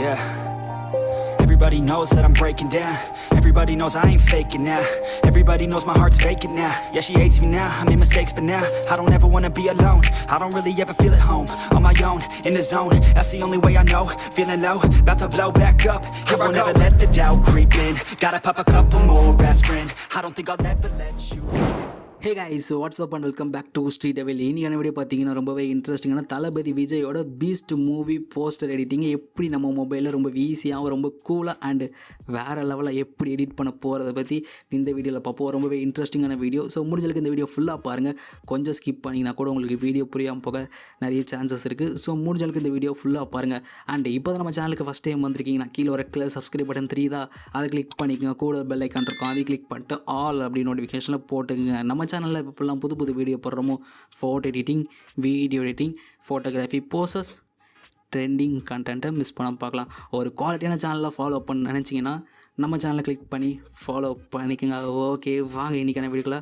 Yeah. Everybody knows that I'm breaking down. Everybody knows I ain't faking now. Everybody knows my heart's vacant now. Yeah, she hates me now, I made mistakes but now I don't ever wanna be alone. I don't really ever feel at home. On my own, in the zone, that's the only way I know. Feeling low, about to blow back up. Here I won't ever let the doubt creep in. Gotta pop a couple more aspirin. I don't think I'll ever let you. Hey guys, so what's up and welcome back to Sri Divil. இன்னைக்கான video பார்த்தீங்கன்னா ரொம்பவே இன்ட்ரெஸ்டிங்கான தளபதி விஜயோட Beast movie poster editing எப்படி நம்ம மொபைலில் ரொம்ப ஈஸியாக ரொம்ப கூலாக அண்ட் வேறு லெவலில் எப்படி எடிட் பண்ண போகிறத பற்றி இந்த வீடியோவில் பார்ப்போம். ரொம்பவே இன்ட்ரெஸ்டிங்கான வீடியோ. ஸோ முடிஞ்சளவுக்கு இந்த வீடியோ ஃபுல்லாக பாருங்கள். கொஞ்சம் ஸ்கிப் பண்ணிங்கன்னா கூட உங்களுக்கு வீடியோ புரியாமல் போக நிறைய சான்சஸ் இருக்குது. ஸோ முடிஞ்சளவுக்கு இந்த வீடியோ ஃபுல்லாக பாருங்கள். அண்ட் இப்போ தான் நம்ம சேனலுக்கு ஃபஸ்ட் டைம் வந்திருக்கீங்கன்னா கீழே ஒரு கிளியர் சப்ஸ்கிரைப் பட்டன் தெரியுதா, அதை கிளிக் பண்ணிக்கோங்க. கூட பெல் ஐக்கான் இருக்கும், அதை கிளிக் பண்ணிட்டு ஆல் அப்படி நோட்டிஃபிகேஷனில் போட்டுங்க. நம்ம சேனலில் இப்போ ஃபுல்லாக புது வீடியோ போடுறோமோ, photo editing, video editing, photography, poses, trending கண்டென்ட்டை மிஸ் பண்ணாமல் பார்க்கலாம். ஒரு குவாலிட்டியான சேனலில் ஃபாலோ பண்ண நினச்சிங்கன்னா நம்ம சேனலை கிளிக் பண்ணி ஃபாலோ பண்ணிக்கோங்க. ஓகே, வாங்க இன்றைக்கான வீடியோக்குள்ளே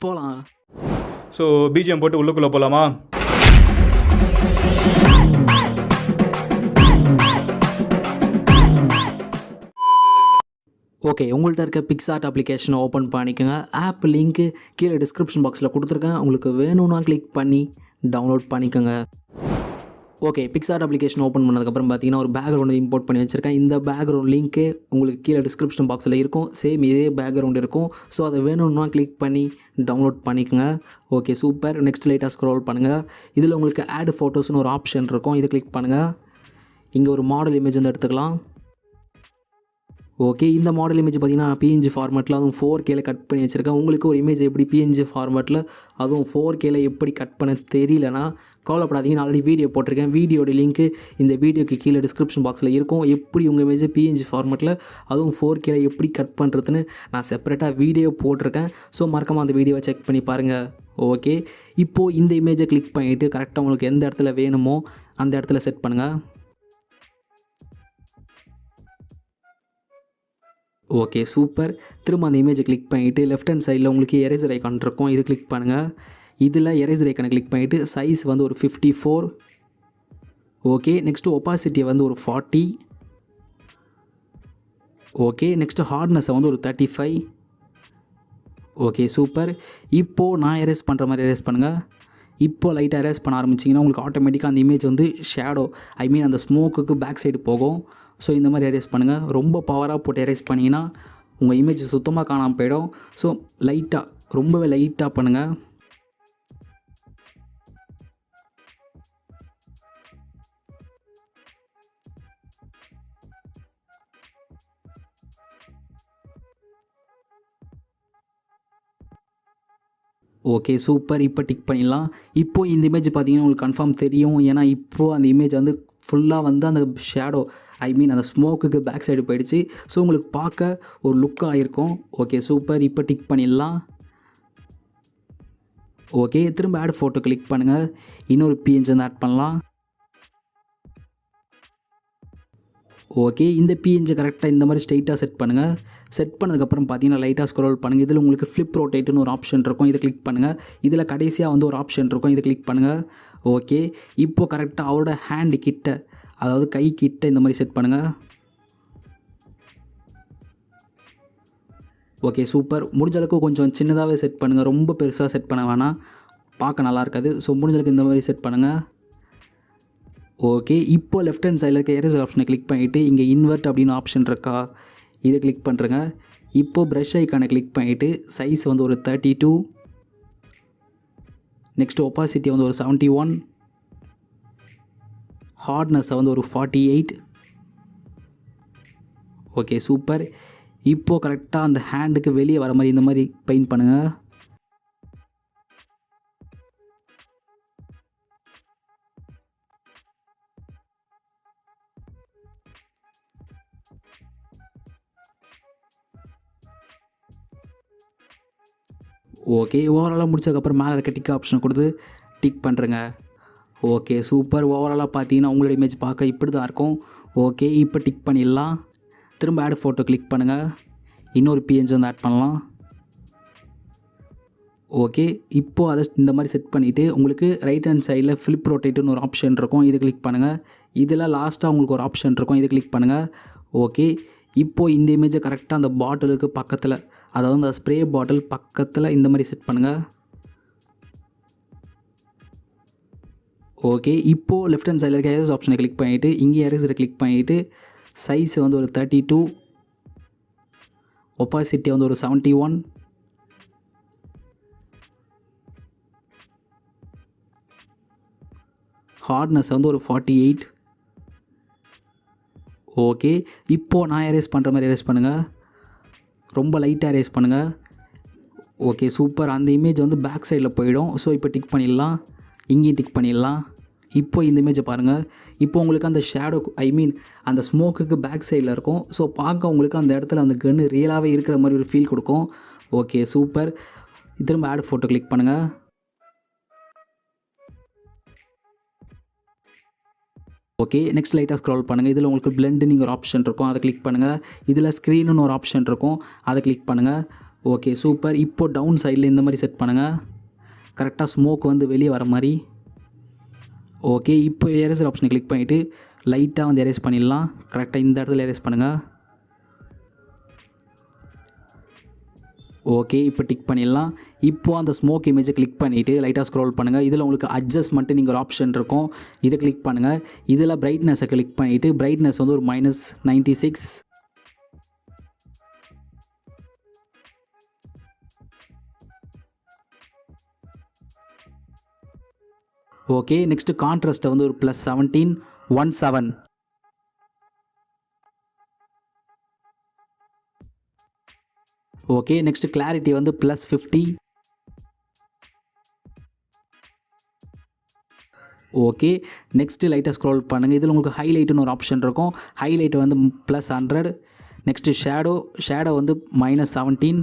போகலாம். ஸோ பிஜிஎம் போட்டு உள்ளுக்குள்ளே போகலாமா? ஓகே, உங்கள்கிட்ட இருக்க PicsArt அப்ளிகேஷனை ஓப்பன் பண்ணிக்கோங்க. ஆப் லிங்க்கு கீழே டிஸ்கிரிப்ஷன் பாக்ஸில் கொடுத்துருக்கேன். உங்களுக்கு வேணும்னா கிளிக் பண்ணி டவுன்லோட் பண்ணிக்கோங்க. ஓகே, PicsArt அப்ளிகேஷன் ஓப்பன் பண்ணதுக்கப்புறம் பார்த்தீங்கன்னா ஒரு பேக்ரவுண்டு இம்போர்ட் பண்ணி வச்சுருக்கேன். இந்த பேக்ரவுண்ட் லிங்க்கு உங்களுக்கு கீழே டிஸ்கிரிப்ஷன் பாக்ஸில் இருக்கும். சேம் இதே பேக்ரவுண்ட் இருக்கும். ஸோ அதை வேணும்னா கிளிக் பண்ணி டவுன்லோட் பண்ணிக்கோங்க. Okay, super. நெக்ஸ்ட் லைட்டாக ஸ்க்ரோல் பண்ணுங்கள். இதில் உங்களுக்கு ஆட் ஃபோட்டோஸ்னு ஒரு ஆப்ஷன் இருக்கும். இதை கிளிக் பண்ணுங்கள். இங்கே ஒரு மாடல் இமேஜ் வந்து எடுத்துக்கலாம். ஓகே, இந்த மாடல் இமேஜ் பார்த்திங்கன்னா பிஎன்ஜி ஃபார்மேட்டில் அதுவும் 4Kல கட் பண்ணி வச்சுருக்கேன். உங்களுக்கு ஒரு இமேஜ் எப்படி பிஎன்ஜி ஃபார்மேட்டில் அதுவும் 4Kல எப்படி கட் பண்ண தெரியலனா கவலைப்படாதீங்க, நான் ஆல்ரெடி வீடியோ போட்டிருக்கேன். வீடியோட லிங்க்கு இந்த வீடியோக்கு கீழே டிஸ்கிரிப்ஷன் பாக்ஸில் இருக்கும். எப்படி உங்கள் இமேஜ் பிஎன்ஜி ஃபார்மேட்டில் அதுவும் 4Kல எப்படி கட் பண்ணுறதுன்னு நான் செப்பரேட்டாக வீடியோ போட்டிருக்கேன். ஸோ மறக்காமல் அந்த வீடியோவை செக் பண்ணி பாருங்கள். ஓகே, இப்போது இந்த இமேஜை கிளிக் பண்ணிவிட்டு கரெக்டாக உங்களுக்கு எந்த இடத்துல வேணுமோ அந்த இடத்துல செட் பண்ணுங்கள். Okay, super. திரும்ப அந்த இமேஜை கிளிக் பண்ணிவிட்டு லெஃப்ட் ஹேண்ட் சைடில் உங்களுக்கு எரேசர் ஐக்கான் இருக்கும். இது கிளிக் பண்ணுங்கள். இதில் எரேசர் ஐக்கானை கிளிக் பண்ணிவிட்டு சைஸ் வந்து ஒரு 54. ஓகே, நெக்ஸ்ட்டு ஒப்பாசிட்டியை வந்து ஒரு 40. ஓகே, நெக்ஸ்ட்டு ஹார்ட்னஸை வந்து ஒரு 35. Okay, super. இப்போது நான் எரேஸ் பண்ணுற மாதிரி எரேஸ் பண்ணுங்கள். இப்போது லைட்டாக எரேஸ் பண்ண ஆரம்பிச்சிங்கன்னா உங்களுக்கு ஆட்டோமேட்டிக்காக அந்த இமேஜ் வந்து ஷேடோ அந்த ஸ்மோக்குக்கு பேக் சைடு போகும். ஸோ இந்த மாதிரி எரேஸ் பண்ணுங்கள். ரொம்ப பவராக போட்டு எரேஸ் பண்ணிங்கன்னா உங்கள் இமேஜ் சுத்தமாக காணாமல் போயிடும். ஸோ லைட்டாக, ரொம்பவே லைட்டாக பண்ணுங்கள். Okay, super. இப்போ டிக் பண்ணிடலாம். இப்போது இந்த இமேஜ் பார்த்தீங்கன்னா உங்களுக்கு கன்ஃபார்ம் தெரியும். ஏன்னா இப்போது அந்த இமேஜ் வந்து ஃபுல்லாக வந்து அந்த ஷேடோ அந்த ஸ்மோக்குக்கு பேக் சைடு போயிடுச்சு. ஸோ உங்களுக்கு பார்க்க ஒரு லுக்காக இருக்கும். Okay, super. இப்போ டிக் பண்ணிடலாம். ஓகே, திரும்ப ஆட் ஃபோட்டோ கிளிக் பண்ணுங்கள். இன்னொரு பிஎன்ஜி வந்து ஆட் பண்ணலாம். ஓகே, இந்த பிஎன்ஜி கரெக்டாக இந்த மாதிரி ஸ்ட்ரைட்டாக செட் பண்ணுங்கள். செட் பண்ணதுக்கப்புறம் பார்த்தீங்கன்னா லைட்டாக ஸ்க்ரோல் பண்ணுங்கள். இதில் உங்களுக்கு ஃப்ளிப் ரோட்டேட்டுன்னு ஒரு ஆப்ஷன் இருக்கும். இதை கிளிக் பண்ணுங்கள். இதில் கடைசியாக வந்து ஒரு ஆப்ஷன் இருக்கும். இதை கிளிக் பண்ணுங்கள். ஓகே, இப்போது கரெக்டாக அவரோட ஹேண்டு கிட்ட, அதாவது கை கிட்ட இந்த மாதிரி செட் பண்ணுங்கள். Okay, super. முடிஞ்சளவுக்கு கொஞ்சம் சின்னதாகவே செட் பண்ணுங்கள். ரொம்ப பெருசாக செட் பண்ண வேணாம், பார்க்க நல்லா இருக்காது. ஸோ முடிஞ்சளவுக்கு இந்த மாதிரி செட் பண்ணுங்கள். ஓகே, இப்போது லெஃப்ட் ஹேண்ட் சைடில் இருக்க எரேசர் ஆப்ஷனை கிளிக் பண்ணிவிட்டு இங்கே இன்வெர்ட் அப்படின்னு ஆப்ஷன் இருக்கா, இதை கிளிக் பண்ணுறேங்க. இப்போது ப்ரஷ் ஐக்கானை கிளிக் பண்ணிவிட்டு சைஸ் வந்து ஒரு 32. நெக்ஸ்ட் ஒப்பாசிட்டி வந்து ஒரு 71. ஹார்ட்னஸை வந்து ஒரு 48. Okay, super. இப்போது கரெக்டாக அந்த ஹேண்டுக்கு வெளியே வர மாதிரி இந்த மாதிரி பெயிண்ட் பண்ணுங்கள். ஓகே, ஓவராலாக முடிச்சதுக்கப்புறம் மேலே இருக்க டிக் ஆப்ஷனை கொடுத்து டிக் பண்ணுறேங்க. Okay, super. ஓவராலாக பார்த்தீங்கன்னா உங்களோட இமேஜ் பார்க்க இப்படி தான் இருக்கும். ஓகே, இப்போ டிக் பண்ணிடலாம். திரும்ப ஆட் ஃபோட்டோ கிளிக் பண்ணுங்கள். இன்னொரு பிஎன்ஜி வந்து ஆட் பண்ணலாம். ஓகே, இப்போது அதை இந்த மாதிரி செட் பண்ணிவிட்டு உங்களுக்கு ரைட் ஹேண்ட் சைடில் ஃப்ளிப் ரொட்டேட்டுன்னு ஒரு ஆப்ஷன் இருக்கும், இது கிளிக் பண்ணுங்கள். இதில் லாஸ்ட்டாக உங்களுக்கு ஒரு ஆப்ஷன் இருக்கும், இது கிளிக் பண்ணுங்கள். ஓகே, இப்போது இந்த இமேஜை கரெக்டாக அந்த பாட்டிலுக்கு பக்கத்தில், அதாவது அந்த ஸ்ப்ரே பாட்டில் பக்கத்தில் இந்த மாதிரி செட் பண்ணுங்கள். ஓகே, இப்போது லெஃப்ட் ஹேண்ட் சைடில் இருக்க எரேஸ் ஆப்ஷனை கிளிக் பண்ணிவிட்டு இங்கே எரேஸரை கிளிக் பண்ணிவிட்டு சைஸ் வந்து ஒரு 32, ஒப்பாசிட்டி வந்து ஒரு 71, ஹார்ட்னஸ் வந்து ஒரு 48. ஓகே, இப்போது நான் எரேஸ் பண்ணுற மாதிரி எரேஸ் பண்ணுங்கள், ரொம்ப லைட்டாக எரேஸ் பண்ணுங்கள். ஓகே சூப்பர், அந்த இமேஜ் வந்து பேக் சைடில் போயிடும். ஸோ இப்போ டிக் பண்ணிடலாம், இங்கேயும் டிக் பண்ணிடலாம். இப்போ இந்த இமேஜை பாருங்கள், இப்போ உங்களுக்கு அந்த ஷேடோ அந்த ஸ்மோக்குக்கு பேக் சைடில் இருக்கும். ஸோ பார்க்க உங்களுக்கு அந்த இடத்துல அந்த கன்று ரியலாகவே இருக்கிற மாதிரி ஒரு ஃபீல் கொடுக்கும். ஓகே சூப்பர், திரும்ப ஆட் ஃபோட்டோ கிளிக் பண்ணுங்கள். ஓகே, நெக்ஸ்ட் லைட்டாக ஸ்க்ரால் பண்ணுங்கள். இதில் உங்களுக்கு பிளெண்டுன்னு ஒரு ஆப்ஷன் இருக்கும், அதை கிளிக் பண்ணுங்கள். இதில் ஸ்க்ரீனுன்னு ஒரு ஆப்ஷன் இருக்கும், அதை கிளிக் பண்ணுங்கள். ஓகே சூப்பர், இப்போது டவுன் சைடில் இந்த மாதிரி செட் பண்ணுங்கள், கரெக்டாக ஸ்மோக் வந்து வெளியே வர மாதிரி. ஓகே, இப்போ எரேசர் ஆப்ஷனை கிளிக் பண்ணிவிட்டு லைட்டாக வந்து எரேஸ் பண்ணிடலாம், கரெக்டாக இந்த இடத்துல எரேஸ் பண்ணுங்கள். ஓகே, இப்போ டிக் பண்ணிடலாம். இப்போது அந்த ஸ்மோக் இமேஜை கிளிக் பண்ணிவிட்டு லைட்டாக ஸ்க்ரோல் பண்ணுங்கள். இதில் உங்களுக்கு அட்ஜஸ்ட்மெண்ட்டு நீங்கள் ஒரு ஆப்ஷன் இருக்கும், இதை கிளிக் பண்ணுங்கள். இதில் பிரைட்னஸை கிளிக் பண்ணிவிட்டு பிரைட்னஸ் வந்து ஒரு -96. ஓகே, நெக்ஸ்ட்டு கான்ட்ராஸ்ட்டை வந்து ஒரு +17, 17. ஓகே, நெக்ஸ்ட்டு கிளாரிட்டி வந்து +50. ஓகே, நெக்ஸ்ட்டு லைட்டாக ஸ்க்ரோல் பண்ணுங்கள். இதில் உங்களுக்கு ஹைலைட்டுன்னு ஒரு ஆப்ஷன் இருக்கும், ஹைலைட் வந்து +100. நெக்ஸ்ட்டு ஷேடோ வந்து -17.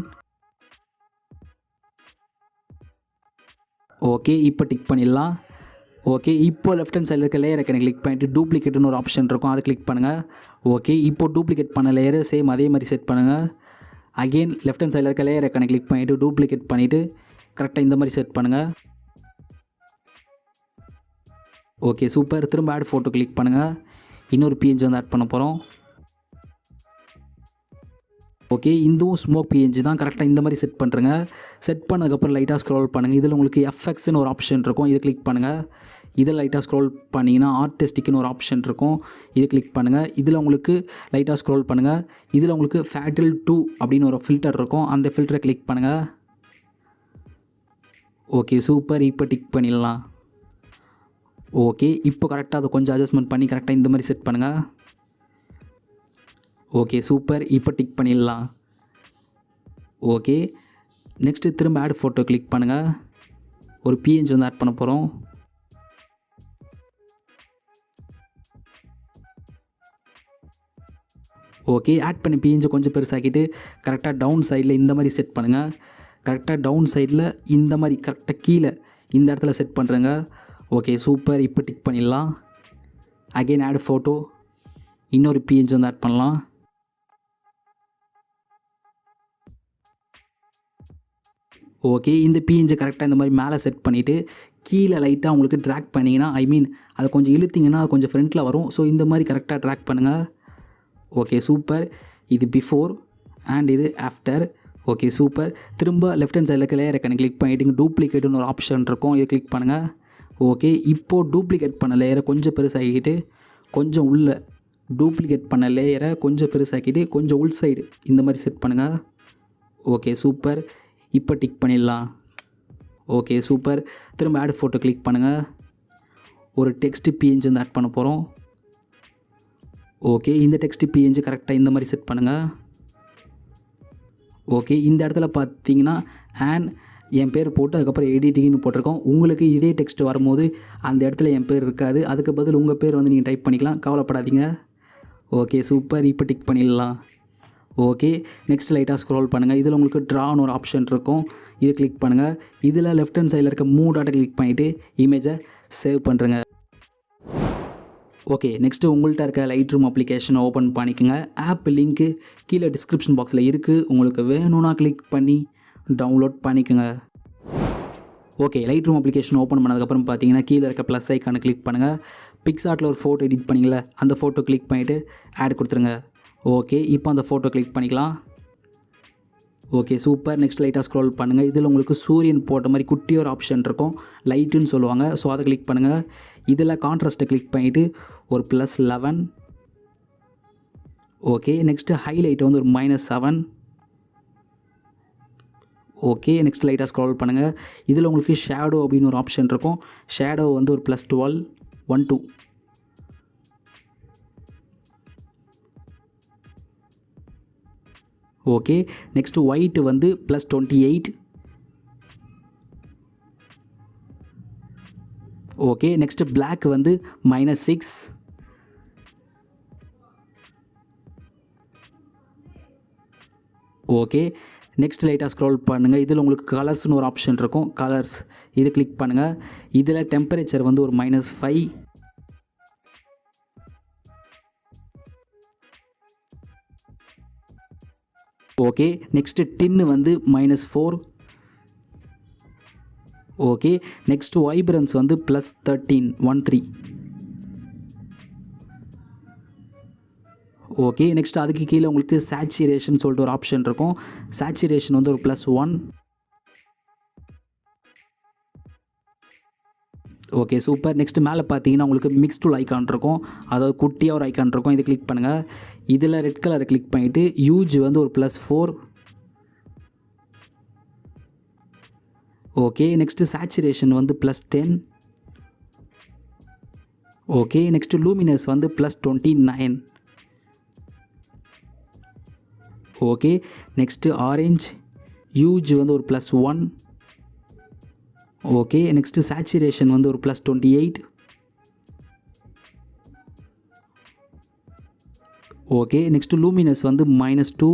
ஓகே, இப்போ டிக் பண்ணிடலாம். ஓகே, இப்போ லெஃப்ட் ஹேண்ட் சைடில் இருக்க லேயர் ஐக்கனை கிளிக் பண்ணிவிட்டு டூப்ளிகேட்னு ஒரு ஆப்ஷன் இருக்கும், அதை கிளிக் பண்ணுங்கள். ஓகே, இப்போ டூப்ளிகேட் பண்ண லேயரை சேம் அதே மாதிரி செட் பண்ணுங்கள். அகெயின் லெஃப்ட் ஹேண்ட் சைடில் இருக்க லேயர் ஐக்கனை கிளிக் பண்ணிவிட்டு டூப்ளிகேட் பண்ணிவிட்டு கரெக்டாக இந்த மாதிரி செட் பண்ணுங்கள். ஓகே சூப்பர், திரும்ப ஆட் ஃபோட்டோ கிளிக் பண்ணுங்கள். இன்னொரு பிஎன்ஜி வந்து ஆட் பண்ண போகிறோம். ஓகே, இதுவும் ஸ்மோக் பிஎன்ஜி தான், கரெக்டாக இந்த மாதிரி செட் பண்ணுறேங்க. செட் பண்ணதுக்கப்புறம் லைட்டாக ஸ்க்ரோல் பண்ணுங்கள். இதில் உங்களுக்கு எஃப்எக்ஸ்னு ஒரு ஆப்ஷன் இருக்கும், இதை கிளிக் பண்ணுங்கள். இதில் லைட்டாக ஸ்க்ரோல் பண்ணிங்கன்னா ஆர்டிஸ்டிக்னு ஒரு ஆப்ஷன் இருக்கும், இதை கிளிக் பண்ணுங்கள். இதில் உங்களுக்கு லைட்டாக ஸ்க்ரோல் பண்ணுங்கள். இதில் உங்களுக்கு ஃபேட்டில் 2 அப்படின்னு ஒரு ஃபில்டர் இருக்கும், அந்த ஃபில்டரை கிளிக் பண்ணுங்கள். ஓகே சூப்பர், இப்போ டிக் பண்ணிடலாம். ஓகே, இப்போ கரெக்டாக அதை கொஞ்சம் அட்ஜஸ்ட்மெண்ட் பண்ணி கரெக்டாக இந்த மாதிரி செட் பண்ணுங்கள். ஓகே சூப்பர், இப்போ டிக் பண்ணிடலாம். ஓகே, நெக்ஸ்ட்டு திரும்ப ஆட் ஃபோட்டோ கிளிக் பண்ணுங்கள். ஒரு பிஎன்ஜி வந்து ஆட் பண்ண போகிறோம். ஓகே, ஆட் பண்ணி பிஎன்ஜி கொஞ்சம் பெருசாக்கிட்டு கரெக்டாக டவுன் சைடில் இந்த மாதிரி செட் பண்ணுங்கள். கரெக்டாக டவுன் சைடில் இந்த மாதிரி கரெக்டாக கீழே இந்த இடத்துல செட் பண்ணுறேங்க. ஓகே சூப்பர், இப்போ டிக் பண்ணிடலாம். அகெயின் ஆட் ஃபோட்டோ, இன்னொரு பிஎன்ஜி வந்து ஆட் பண்ணலாம். ஓகே, இந்த பிஎன்ஜி கரெக்டாக இந்த மாதிரி மேலே செட் பண்ணிவிட்டு கீழே லைட்டாக உங்களுக்கு ட்ராக் பண்ணிங்கன்னா அதை கொஞ்சம் இழுத்திங்கன்னா அது கொஞ்சம் ஃப்ரண்ட்டில் வரும். ஸோ இந்த மாதிரி கரெக்டாக ட்ராக் பண்ணுங்கள். ஓகே சூப்பர், இது பிஃபோர் அண்ட் இது ஆஃப்டர். ஓகே சூப்பர், திரும்ப லெஃப்ட் ஹேண்ட் சைடில் இருக்க லேயர் ஐக்கனை கிளிக் பண்ணிவிட்டு டூப்ளிகேட்னு ஒரு ஆப்ஷன் இருக்கும், இதை கிளிக் பண்ணுங்கள். ஓகே, இப்போது டூப்ளிகேட் பண்ண லேயரை கொஞ்சம் பெருசாக்கிட்டு கொஞ்சம் உள்ள டூப்ளிகேட் பண்ண லேயரை கொஞ்சம் பெருசாக்கிட்டு கொஞ்சம் உள் சைடு இந்த மாதிரி செட் பண்ணுங்கள். ஓகே சூப்பர், இப்போ டிக் பண்ணிடலாம். ஓகே சூப்பர், திரும்ப ஆட் ஃபோட்டோ கிளிக் பண்ணுங்கள். ஒரு டெக்ஸ்ட் பிஎன்ஜி வந்து ஆட் பண்ண போகிறோம். ஓகே, இந்த டெக்ஸ்ட் பிஎன்ஜி கரெக்டாக இந்த மாதிரி செட் பண்ணுங்கள். ஓகே, இந்த இடத்துல பார்த்தீங்கன்னா என் பேர் போட்டு அதுக்கப்புறம் எடிட்டிங்னு போட்டிருக்கோம். உங்களுக்கு இதே டெக்ஸ்ட் வரும்போது அந்த இடத்துல என் பேர் இருக்காது, அதுக்கு பதில் உங்கள் பேர் வந்து நீங்கள் டைப் பண்ணிக்கலாம், கவலைப்படாதீங்க. ஓகே சூப்பர், இப்போ டிக் பண்ணிடலாம். ஓகே, நெக்ஸ்ட் லைட்டாக ஸ்க்ரோல் பண்ணுங்கள். இதில் உங்களுக்கு ட்ரான்னு ஒரு ஆப்ஷன் இருக்கும், இதை கிளிக் பண்ணுங்கள். இதில் லெஃப்ட் ஹேண்ட் சைடில் இருக்க 3 டாட்டை கிளிக் பண்ணிவிட்டு இமேஜை சேவ் பண்ணுறேங்க. ஓகே, நெக்ஸ்ட்டு உங்கள்கிட்ட இருக்க லைட் ரூம் அப்ளிகேஷனை ஓப்பன் பண்ணிக்கோங்க. ஆப் லிங்க்கு கீழே டிஸ்கிரிப்ஷன் பாக்ஸில் இருக்குது, உங்களுக்கு வேணும்னா கிளிக் பண்ணி டவுன்லோட் பண்ணிக்கோங்க. Okay, light room application open பண்ணதுக்கப்புறம் பார்த்தீங்கன்னா கீழே இருக்க ப்ளஸ் ஐக்கானை கிளிக் பண்ணுங்கள். பிக்ஸார்ட்டில் ஒரு ஃபோட்டோ எடிட் பண்ணிங்களா, அந்த ஃபோட்டோ கிளிக் பண்ணிவிட்டு ஆட் கொடுத்துருங்க. ஓகே, இப்போ அந்த ஃபோட்டோ கிளிக் பண்ணிக்கலாம். Okay super. நெக்ஸ்ட் லைட்டாக ஸ்க்ரோல் பண்ணுங்கள். இதில் உங்களுக்கு சூரியன் போட்ட மாதிரி குட்டி ஒரு ஆப்ஷன் இருக்கும், லைட்டுன்னு சொல்லுவாங்க. ஸோ அதை கிளிக் பண்ணுங்கள். இதில் கான்ட்ராஸ்ட்டை கிளிக் பண்ணிவிட்டு ஒரு +11. ஓகே, நெக்ஸ்ட்டு ஹைலைட் வந்து ஒரு -7. ஓகே, நெக்ஸ்ட் லைட்டாக ஸ்க்ரோல் பண்ணுங்கள். இதில் உங்களுக்கு ஷேடோ அப்படின்னு ஒரு ஆப்ஷன் இருக்கும். ஷேடோ வந்து ஒரு +12, 1, 2. ஓகே, நெக்ஸ்ட்டு ஒயிட் வந்து +28. ஓகே, நெக்ஸ்ட்டு பிளாக் வந்து -6. ஓகே, நெக்ஸ்ட் லைட்டாக ஸ்க்ரோல் பண்ணுங்கள். இதில் உங்களுக்கு கலர்ஸ்னு ஒரு ஆப்ஷன் இருக்கும், கலர்ஸ் இதை கிளிக் பண்ணுங்கள். இதில் டெம்பரேச்சர் வந்து ஒரு -5. ஓகே, நெக்ஸ்ட்டு டின்னு வந்து -4. ஓகே, நெக்ஸ்ட்டு வைப்ரன்ஸ் வந்து +13, 13. ஓகே, நெக்ஸ்ட் அதுக்கு கீழே உங்களுக்கு சேச்சுரேஷன் சொல்லிட்டு ஒரு ஆப்ஷன் இருக்கும். சேச்சுரேஷன் வந்து ஒரு +1. Okay super. நெக்ஸ்ட் மேலே பார்த்தீங்கன்னா உங்களுக்கு மிக்ஸ் டூல் ஐக்கான் இருக்கும், அதாவது குட்டியாக ஒரு ஐக்கான் இருக்கும். இதை கிளிக் பண்ணுங்கள். இதில் ரெட் கலரை கிளிக் பண்ணிவிட்டு யூஜ் வந்து ஒரு +4. ஓகே, நெக்ஸ்ட்டு சேச்சுரேஷன் வந்து +10. ஓகே, நெக்ஸ்ட்டு லூமினஸ் வந்து +29. ஓகே, நெக்ஸ்ட்டு ஆரஞ்ச் யூஜ் வந்து ஒரு +1. ஓகே, நெக்ஸ்ட்டு சேச்சுரேஷன் வந்து ஒரு +28. ஓகே, நெக்ஸ்ட்டு லூமினஸ் வந்து -2.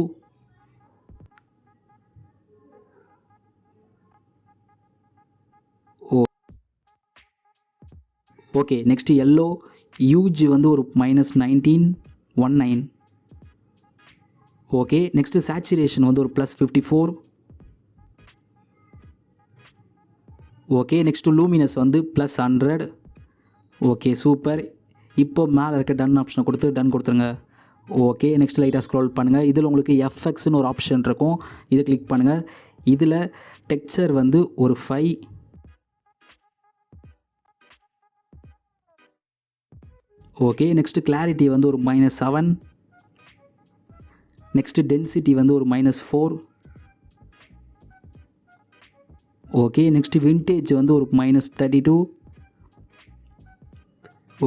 ஓகே, நெக்ஸ்ட்டு எல்லோ யூஜ் வந்து ஒரு -19, 19. ஓகே, நெக்ஸ்ட்டு சேச்சுரேஷன் வந்து ஒரு +54. ஓகே, நெக்ஸ்ட்டு லூமினஸ் வந்து +100. Okay super. இப்போ மேலே இருக்க டன் ஆப்ஷனை கொடுத்து டன் கொடுத்துருங்க. ஓகே, நெக்ஸ்ட் லைட்டாக ஸ்க்ரோல் பண்ணுங்கள். இதில் உங்களுக்கு எஃப்எக்ஸ்னு ஒரு ஆப்ஷன் இருக்கும், இதை கிளிக் பண்ணுங்கள். இதில் டெக்ஸ்சர் வந்து ஒரு 5. ஓகே, நெக்ஸ்ட்டு கிளாரிட்டி வந்து ஒரு -7. நெக்ஸ்ட்டு டென்சிட்டி வந்து ஒரு -4. ஓகே, நெக்ஸ்ட்டு விண்டேஜ் வந்து ஒரு -32.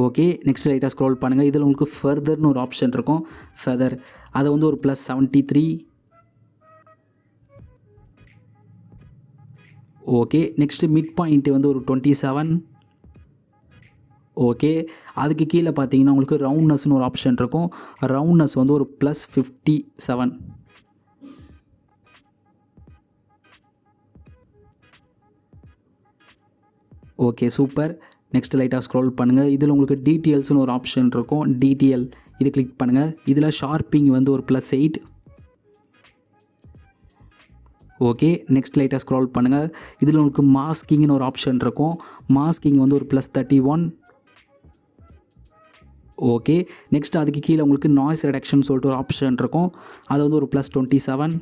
ஓகே, நெக்ஸ்ட் லைட்டாக ஸ்க்ரோல் பண்ணுங்கள். இதில் உங்களுக்கு ஃபர்தர்னு ஒரு ஆப்ஷன் இருக்கும், ஃபெதர், அதை வந்து ஒரு +73. ஓகே, நெக்ஸ்ட்டு மிட் பாயிண்ட் வந்து ஒரு 27. ஓகே, அதுக்கு கீழே பார்த்தீங்கன்னா உங்களுக்கு ரவுண்ட்னஸ்னு ஒரு ஆப்ஷன் இருக்கும். ரவுண்ட்னஸ் வந்து ஒரு +57. Okay super. நெக்ஸ்ட் லைட்டாக ஸ்க்ரோல் பண்ணுங்கள். இதில் உங்களுக்கு டீட்டெயில்ஸ்னு ஒரு ஆப்ஷன் இருக்கும், டிடிஎல், இது கிளிக் பண்ணுங்கள். இதில் ஷார்ப்பிங் வந்து ஒரு +8. ஓகே, நெக்ஸ்ட் லைட்டாக ஸ்க்ரோல் பண்ணுங்கள். இதில் உங்களுக்கு மாஸ்கிங்னு ஒரு ஆப்ஷன் இருக்கும், மாஸ்கிங் வந்து ஒரு +31. ஓகே, நெக்ஸ்ட் அதுக்கு கீழே உங்களுக்கு நாய்ஸ் ரிடக்ஷன் சொல்லிட்டு ஒரு ஆப்ஷன் இருக்கும், அது வந்து ஒரு +27.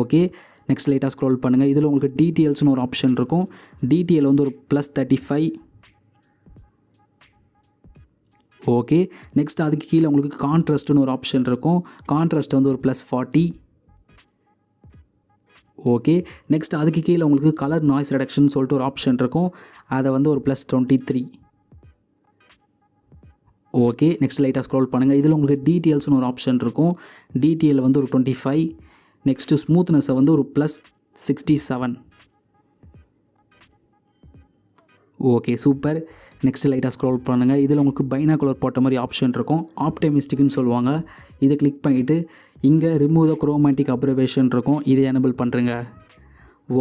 ஓகே, நெக்ஸ்ட் லைட்டாக ஸ்க்ரோல் பண்ணுங்கள். இதில் உங்களுக்கு டீட்டெயில்ஸ்னு ஒரு ஆப்ஷன் இருக்கும், டிடிஎல் வந்து ஒரு +35. ஓகே, நெக்ஸ்ட் அதுக்கு கீழே உங்களுக்கு கான்ட்ராஸ்ட்னு ஒரு ஆப்ஷன் இருக்கும், கான்ட்ராஸ்ட் வந்து ஒரு +40. ஓகே, நெக்ஸ்ட் அதுக்கு கீழே உங்களுக்கு கலர் நாய்ஸ் ரிடக்ஷன் சொல்லிட்டு ஒரு ஆப்ஷன் இருக்கும், அதை வந்து ஒரு +23. ஓகே, நெக்ஸ்ட் லைட்டாக ஸ்க்ரோல் பண்ணுங்கள். இதில் உங்களுக்கு டீட்டெயில்ஸ்னு ஒரு ஆப்ஷன் இருக்கும், டிடிஎல் வந்து ஒரு 25. நெக்ஸ்ட்டு ஸ்மூத்னஸை வந்து ஒரு +67. Okay super. நெக்ஸ்ட் லைட்டாக ஸ்க்ரோல் பண்ணுங்கள். இதில் உங்களுக்கு பைனாகுலர் போட்ட மாதிரி ஆப்ஷன் இருக்கும், ஆப்டமிஸ்டிக்னு சொல்லுவாங்க, இதை கிளிக் பண்ணிவிட்டு இங்கே ரிமூவ் த குரோமேட்டிக் அப்சர்வேஷன் இருக்கும், இதை எனபிள் பண்ணுறங்க.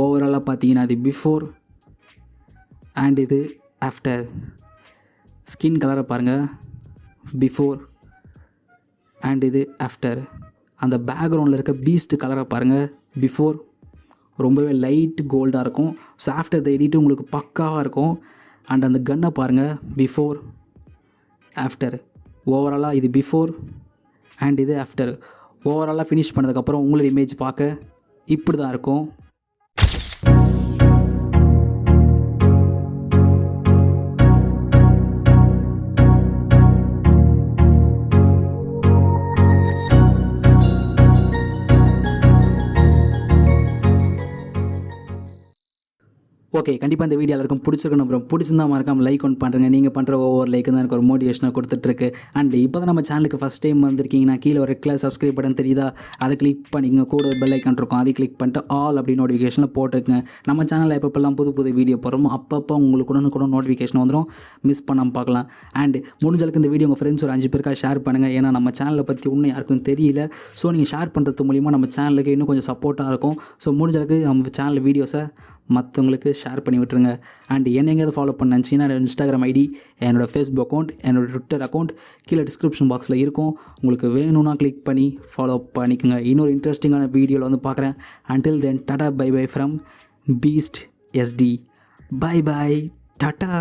ஓவராலாக பார்த்தீங்கன்னா இது பிஃபோர் அண்ட் இது ஆஃப்டர். ஸ்கின் கலரை பாருங்கள், பிஃபோர் அண்ட் இது ஆஃப்டர். அந்த பேக்ரவுண்டில் இருக்க பீஸ்ட் கலரை பாருங்கள், பிஃபோர். ரொம்பவே லைட் கோல்டாக இருக்கும். ஸோ ஆஃப்டர் த எடிட் உங்களுக்கு பக்காவாக இருக்கும். அண்ட் அந்த கன்னை பாருங்கள், பிஃபோர் ஆஃப்டர். ஓவராலாக இது பிஃபோர் அண்ட் இது ஆஃப்டர். ஓவராலாக ஃபினிஷ் பண்ணதுக்கப்புறம் உங்களோட இமேஜ் பார்க்க இப்படி தான் இருக்கும். ஓகே, கண்டிப்பாக இந்த வீடியோ எல்லாருக்கும் பிடிச்சிருக்கணும். அப்புறம் பிடிச்சிருந்தா மறக்காம லைக் ஒன்று பண்ணுறேங்க. நீங்கள் பண்ணுற ஒவ்வொரு லைக்கு தான் எனக்கு ஒரு மோட்டிவேஷனாக கொடுத்துட்ருக்கு. அண்ட் இப்போ தான் நம்ம சேனலுக்கு ஃபஸ்ட் டைம் வந்திருக்கீங்கன்னா கீழே ஒரு ரெட் கலர் சப்ஸ்கிரைப் பட்டன் தெரியுதா, அதை கிளிக் பண்ணிங்க. கூட ஒரு பெல் ஐக்கான் இருக்கும், அதை கிளிக் பண்ணிட்டு ஆல் அப்படி நோட்டிஃபிகேஷனில் போட்டுருங்க. நம்ம சேனலில் எப்பப்பெல்லாம் புது வீடியோ போகிறோமோ அப்பப்போ உங்களுக்கு கூட நோட்டிஃபிகேஷன் வந்துடும், மிஸ் பண்ணாமல் பார்க்கலாம். அண்ட் முடிஞ்சளவுக்கு இந்த வீடியோ உங்கள் ஃப்ரெண்ட்ஸ் ஒரு 5 பேருக்காக ஷேர் பண்ணுங்கள். ஏன்னா நம்ம சேனலை பற்றி இன்னும் யாருக்கும் தெரியல. ஸோ நீங்கள் ஷேர் பண்ணுறது மூலிமா நம்ம சேனலுக்கு இன்னும் கொஞ்சம் சப்போர்ட்டாக இருக்கும். ஸோ முடிஞ்சளவுக்கு நம்ம சேனல் வீடியோஸை மற்றவங்களுக்கு ஷேர் பண்ணி விட்டுருங்க. அண்ட் என்ன எங்கேயாவது ஃபாலோ பண்ணாச்சுன்னா என்னோடய இன்ஸ்டாகிராம் ஐடி, என்னோடய ஃபேஸ்புக் அக்கௌண்ட், என்னோடய ட்விட்டர் அக்கௌண்ட் கீழே டிஸ்கிரிப்ஷன் பாக்ஸில் இருக்கும். உங்களுக்கு வேணும்னா கிளிக் பண்ணி ஃபாலோ பண்ணிக்கோங்க. இன்னொரு இன்ட்ரெஸ்டிங்கான வீடியோவில் வந்து பார்க்குறேன். Until then tata bye bye from Beast SD. Bye bye, tata.